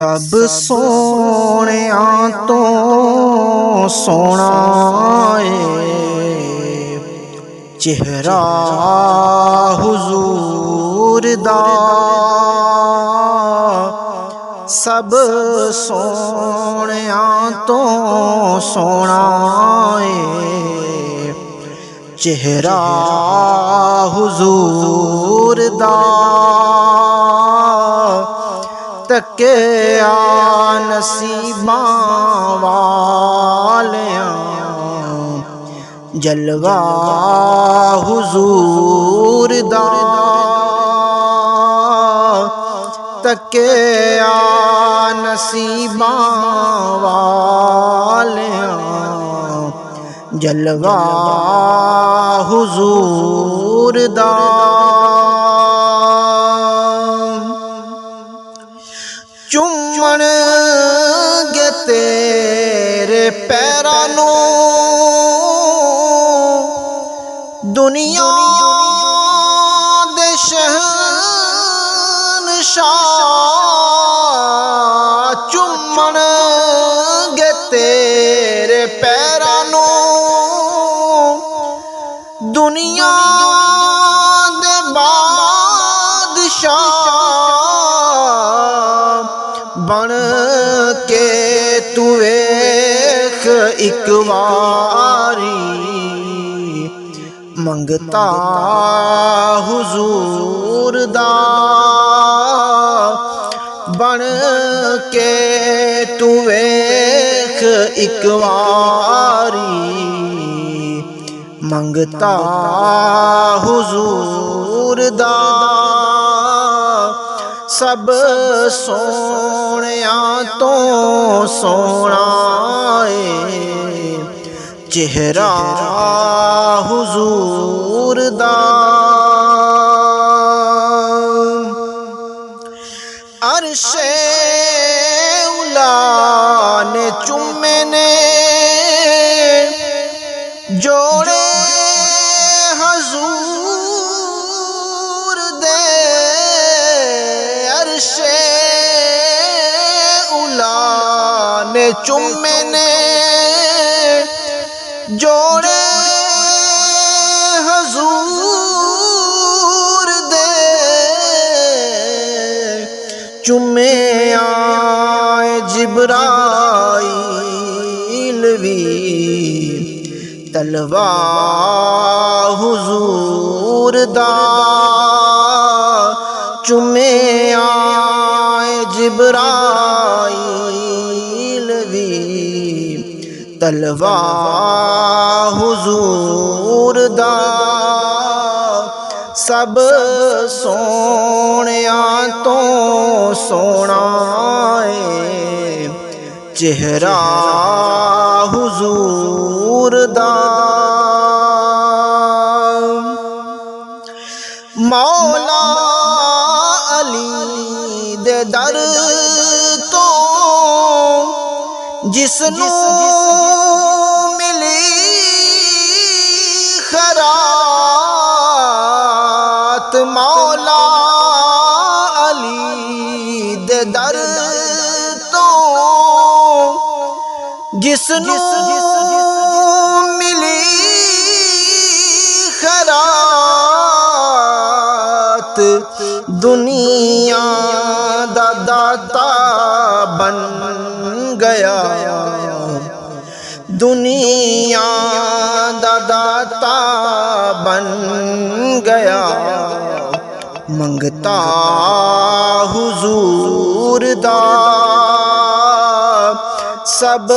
सब सोहणिया तो सोहना है चेहरा हुजूर दा। सब सोहणिया तो सोहना है चेहरा हुजूर दा। तकिया नसीबां वालियां जलवा हुजूर दा। तकिया नसीबां वालियां जलवा हुजूर दा। चुम्मण गे तेरे पैरां नूं दुनिया दे शहंशाह। चुम्मण गे तेरे पैरां नूं दुनिया दे बादशाह। बन के तू वेख इक वारी मंगता हुजूर दा। बन के तू वेख इक वारी मंगता हुजूर दा। सब सोहणिया तो सोहना है चेहरा हुजूर दा। अर्शे उला ने चुम्मे ने जोड़े हुजूर दे। अर्शे उला ने चुम्मे ने जोड़े हुजूर दे। चुम्मे आए जिब्राइल भी तलवा हुजूर दा। चुम्मे आए जिब्राइल भी तलवा हुजूर दा। सब सोहणिया तो सोहना है चेहरा हुजूर दा। मौला अली दे दर तो जिसनू मिली खरात। मौला अली दे दर तो जिसनू मिली खरात। दुनिया दा दाता बन गया। दुनिया दा दाता बन गया मंगता हुजूर दा। सब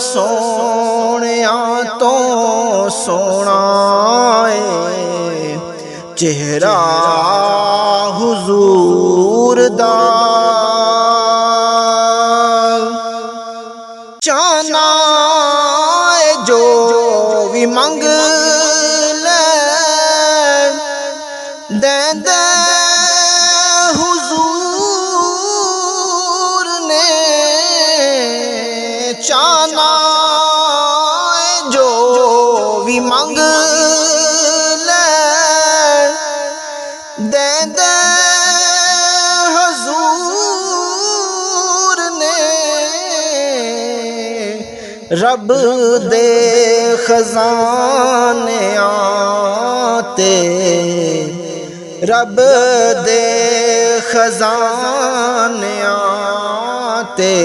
सोहणिया तो सोहना है चेहरा हुजूर दा। चाहना जो भी मंग ले दे दे हुजूर ने। चाहना जो भी मंग ले दे दे हुजूर रब दे खजानियां ते रब दे खजानियां ते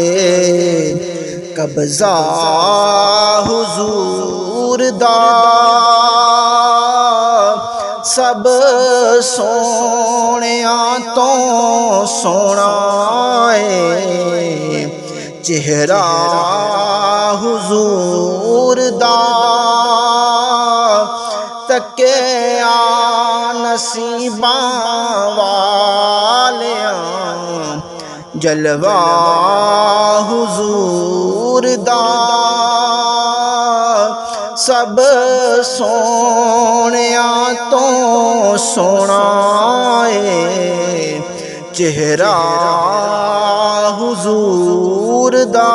कब्ज़ा हुजूर दा सब सोहणिया तो सोहना है चेहरा हुजूर दा तके आ नसीबां वालियां जलवा हुजूर दा सब सोहणिया तो सोहना है चेहरा हुजूर दा।